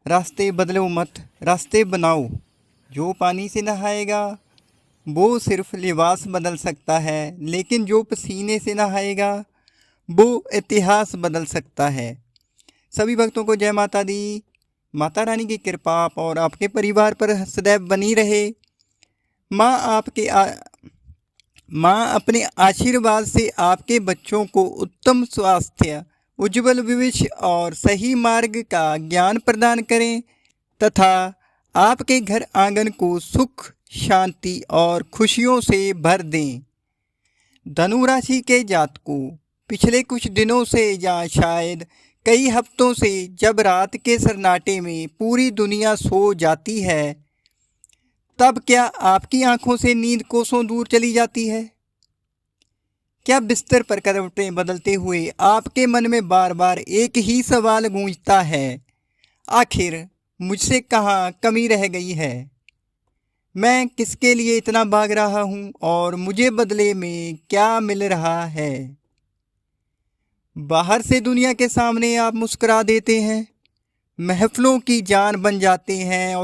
रास्ते बदलो मत, रास्ते बनाओ। जो पानी से नहाएगा वो सिर्फ लिबास बदल सकता है, लेकिन जो पसीने से नहाएगा वो इतिहास बदल सकता है। सभी भक्तों को जय माता दी। माता रानी की कृपा आप और आपके परिवार पर सदैव बनी रहे। माँ माँ अपने आशीर्वाद से आपके बच्चों को उत्तम स्वास्थ्य, उज्जवल भविष्य और सही मार्ग का ज्ञान प्रदान करें तथा आपके घर आंगन को सुख, शांति और खुशियों से भर दें। धनु राशि के जातकों, पिछले कुछ दिनों से या शायद कई हफ्तों से जब रात के सन्नाटे में पूरी दुनिया सो जाती है, तब क्या आपकी आंखों से नींद कोसों दूर चली जाती है? क्या बिस्तर पर करवटें बदलते हुए आपके मन में बार बार एक ही सवाल गूंजता है, आखिर मुझसे कहाँ कमी रह गई है? मैं किसके लिए इतना भाग रहा हूँ और मुझे बदले में क्या मिल रहा है? बाहर से दुनिया के सामने आप मुस्कुरा देते हैं, महफिलों की जान बन जाते हैं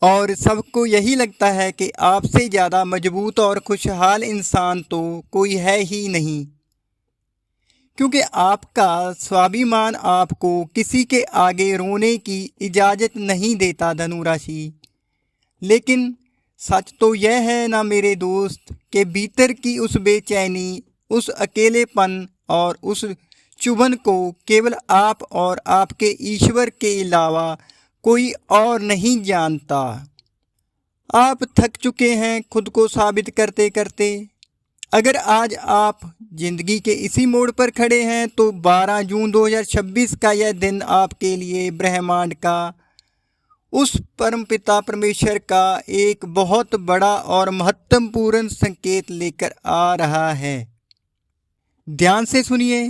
और सबको यही लगता है कि आपसे ज़्यादा मजबूत और खुशहाल इंसान तो कोई है ही नहीं, क्योंकि आपका स्वाभिमान आपको किसी के आगे रोने की इजाज़त नहीं देता धनु राशि। लेकिन सच तो यह है ना मेरे दोस्त, कि भीतर की उस बेचैनी, उस अकेलेपन और उस चुभन को केवल आप और आपके ईश्वर के अलावा कोई और नहीं जानता। आप थक चुके हैं खुद को साबित करते करते। अगर आज आप जिंदगी के इसी मोड़ पर खड़े हैं तो 12 जून 2026 का यह दिन आपके लिए ब्रह्मांड का, उस परमपिता परमेश्वर का एक बहुत बड़ा और महत्वपूर्ण संकेत लेकर आ रहा है। ध्यान से सुनिए,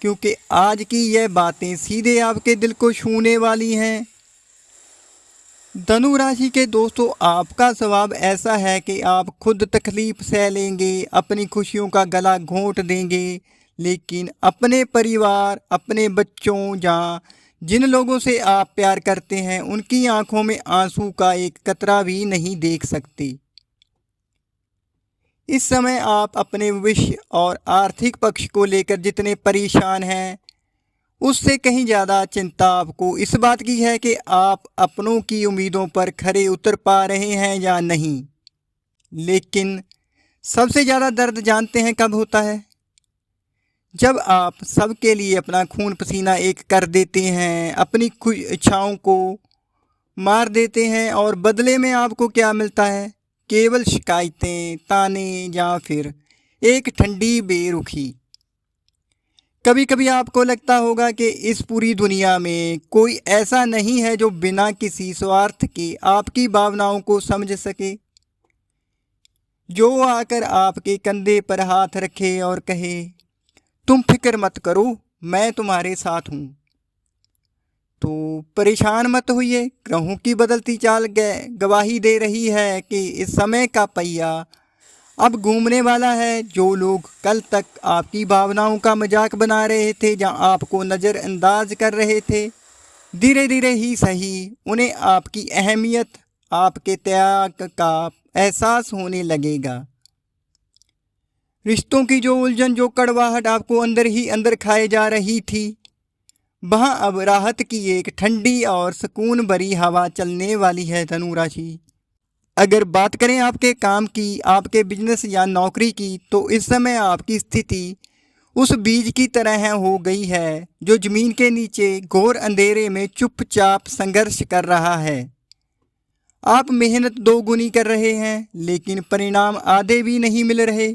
क्योंकि आज की यह बातें सीधे आपके दिल को छूने वाली हैं। धनु राशि के दोस्तों, आपका स्वभाव ऐसा है कि आप खुद तकलीफ सह लेंगे, अपनी खुशियों का गला घोंट देंगे, लेकिन अपने परिवार, अपने बच्चों या जिन लोगों से आप प्यार करते हैं उनकी आंखों में आंसू का एक कतरा भी नहीं देख सकते। इस समय आप अपने भविष्य और आर्थिक पक्ष को लेकर जितने परेशान हैं, उससे कहीं ज़्यादा चिंता आपको इस बात की है कि आप अपनों की उम्मीदों पर खरे उतर पा रहे हैं या नहीं। लेकिन सबसे ज़्यादा दर्द जानते हैं कब होता है? जब आप सबके लिए अपना खून पसीना एक कर देते हैं, अपनी इच्छाओं को मार देते हैं और बदले में आपको क्या मिलता है? केवल शिकायतें, ताने या फिर एक ठंडी बेरुखी। कभी कभी आपको लगता होगा कि इस पूरी दुनिया में कोई ऐसा नहीं है जो बिना किसी स्वार्थ के आपकी भावनाओं को समझ सके, जो आकर आपके कंधे पर हाथ रखे और कहे, तुम फिक्र मत करो, मैं तुम्हारे साथ हूँ। तो परेशान मत होइए, ग्रहों की बदलती चाल गवाही दे रही है कि इस समय का पहिया अब घूमने वाला है। जो लोग कल तक आपकी भावनाओं का मजाक बना रहे थे या आपको नज़रअंदाज कर रहे थे, धीरे धीरे ही सही उन्हें आपकी अहमियत, आपके त्याग का एहसास होने लगेगा। रिश्तों की जो उलझन, जो कड़वाहट आपको अंदर ही अंदर खाए जा रही थी, वहाँ अब राहत की एक ठंडी और सुकून भरी हवा चलने वाली है धनु राशि। अगर बात करें आपके काम की, आपके बिजनेस या नौकरी की, तो इस समय आपकी स्थिति उस बीज की तरह हो गई है जो ज़मीन के नीचे घोर अंधेरे में चुपचाप संघर्ष कर रहा है। आप मेहनत दोगुनी कर रहे हैं, लेकिन परिणाम आधे भी नहीं मिल रहे।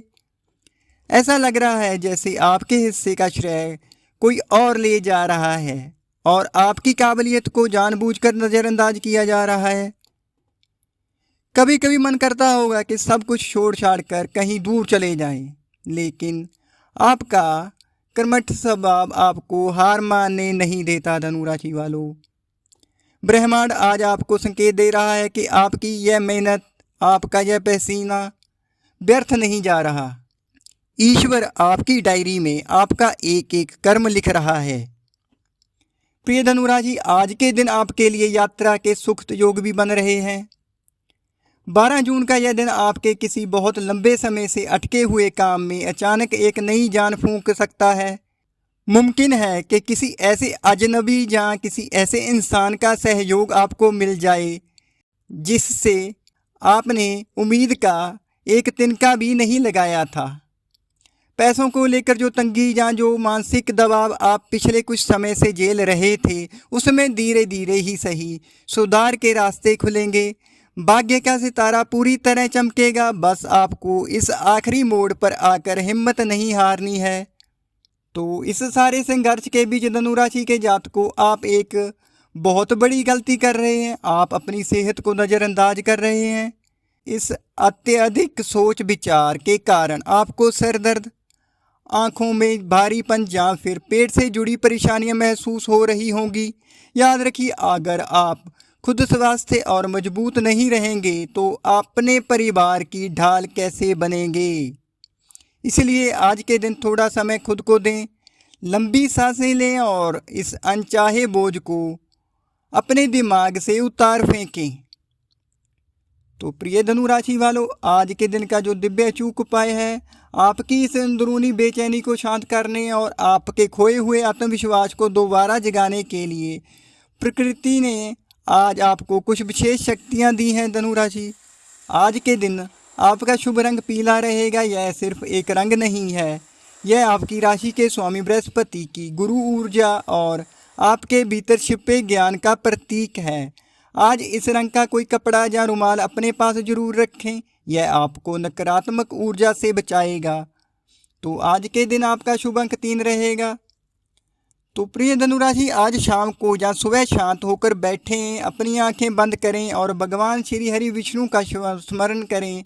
ऐसा लग रहा है जैसे आपके हिस्से का श्रेय कोई और ले जा रहा है और आपकी काबिलियत को जानबूझकर नज़रअंदाज किया जा रहा है। कभी कभी मन करता होगा कि सब कुछ छोड़ छाड़ कर कहीं दूर चले जाएं, लेकिन आपका कर्मठ स्वभाव आपको हार मानने नहीं देता धनु राशि वालों। ब्रह्मांड आज आपको संकेत दे रहा है कि आपकी यह मेहनत, आपका यह पसीना व्यर्थ नहीं जा रहा। ईश्वर आपकी डायरी में आपका एक एक कर्म लिख रहा है। प्रिय धनुराशि, आज के दिन आपके लिए यात्रा के सुखद योग भी बन रहे हैं। 12 जून का यह दिन आपके किसी बहुत लंबे समय से अटके हुए काम में अचानक एक नई जान फूंक सकता है। मुमकिन है कि किसी ऐसे अजनबी या किसी ऐसे इंसान का सहयोग आपको मिल जाए जिससे आपने उम्मीद का एक तिनका भी नहीं लगाया था। पैसों को लेकर जो तंगी या जो मानसिक दबाव आप पिछले कुछ समय से झेल रहे थे, उसमें धीरे धीरे ही सही सुधार के रास्ते खुलेंगे। भाग्य का सितारा पूरी तरह चमकेगा। बस आपको इस आखिरी मोड़ पर आकर हिम्मत नहीं हारनी है। तो इस सारे संघर्ष के बीच धनुराशि के जातकों, आप एक बहुत बड़ी गलती कर रहे हैं। आप अपनी सेहत को नज़रअंदाज कर रहे हैं। इस अत्यधिक सोच विचार के कारण आपको सर दर्द, आँखों में भारीपन या फिर पेट से जुड़ी परेशानियां महसूस हो रही होंगी। याद रखिए, अगर आप खुद स्वस्थ और मजबूत नहीं रहेंगे तो अपने परिवार की ढाल कैसे बनेंगे। इसलिए आज के दिन थोड़ा समय खुद को दें, लंबी सांसें लें और इस अनचाहे बोझ को अपने दिमाग से उतार फेंकें। तो प्रिय धनुराशि वालों, आज के दिन का जो दिव्य अचूक उपाय है, आपकी इस अंदरूनी बेचैनी को शांत करने और आपके खोए हुए आत्मविश्वास को दोबारा जगाने के लिए प्रकृति ने आज आपको कुछ विशेष शक्तियां दी हैं। धनुराशि, आज के दिन आपका शुभ रंग पीला रहेगा। यह सिर्फ एक रंग नहीं है, यह आपकी राशि के स्वामी बृहस्पति की गुरु ऊर्जा और आपके भीतर छिपे ज्ञान का प्रतीक है। आज इस रंग का कोई कपड़ा या रुमाल अपने पास जरूर रखें, यह आपको नकारात्मक ऊर्जा से बचाएगा। तो आज के दिन आपका शुभ अंक 3 रहेगा। तो प्रिय धनुराशि, आज शाम को या सुबह शांत होकर बैठें, अपनी आंखें बंद करें और भगवान श्री हरि विष्णु का स्मरण करें।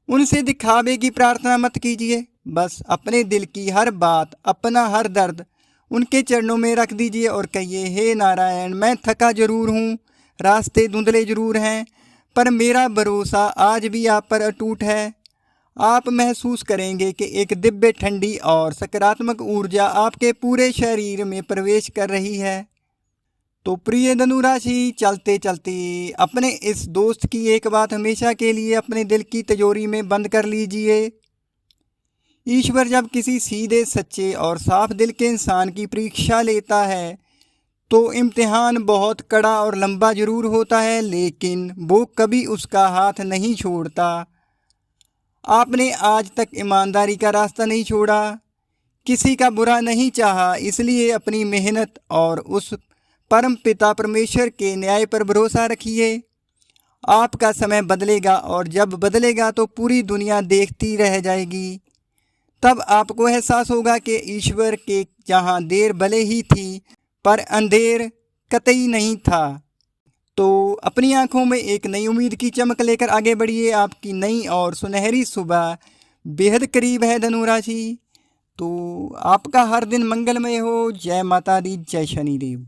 उनसे दिखावे की प्रार्थना मत कीजिए, बस अपने दिल की हर बात, अपना हर दर्द उनके चरणों में रख दीजिए और कहिए, हे नारायण, मैं थका जरूर हूँ, रास्ते धुंधले जरूर हैं, पर मेरा भरोसा आज भी आप पर अटूट है। आप महसूस करेंगे कि एक दिव्य ठंडी और सकारात्मक ऊर्जा आपके पूरे शरीर में प्रवेश कर रही है। तो प्रिय धनुराशि, चलते चलते अपने इस दोस्त की एक बात हमेशा के लिए अपने दिल की तिजोरी में बंद कर लीजिए। ईश्वर जब किसी सीधे, सच्चे और साफ दिल के इंसान की परीक्षा लेता है तो इम्तिहान बहुत कड़ा और लंबा जरूर होता है, लेकिन वो कभी उसका हाथ नहीं छोड़ता। आपने आज तक ईमानदारी का रास्ता नहीं छोड़ा, किसी का बुरा नहीं चाहा, इसलिए अपनी मेहनत और उस परम पिता परमेश्वर के न्याय पर भरोसा रखिए। आपका समय बदलेगा और जब बदलेगा तो पूरी दुनिया देखती रह जाएगी। तब आपको एहसास होगा कि ईश्वर के जहाँ देर भले ही थी, पर अंधेर कतई नहीं था। तो अपनी आंखों में एक नई उम्मीद की चमक लेकर आगे बढ़िए। आपकी नई और सुनहरी सुबह बेहद करीब है धनुराशि। तो आपका हर दिन मंगलमय हो। जय माता दी, जय शनिदेव।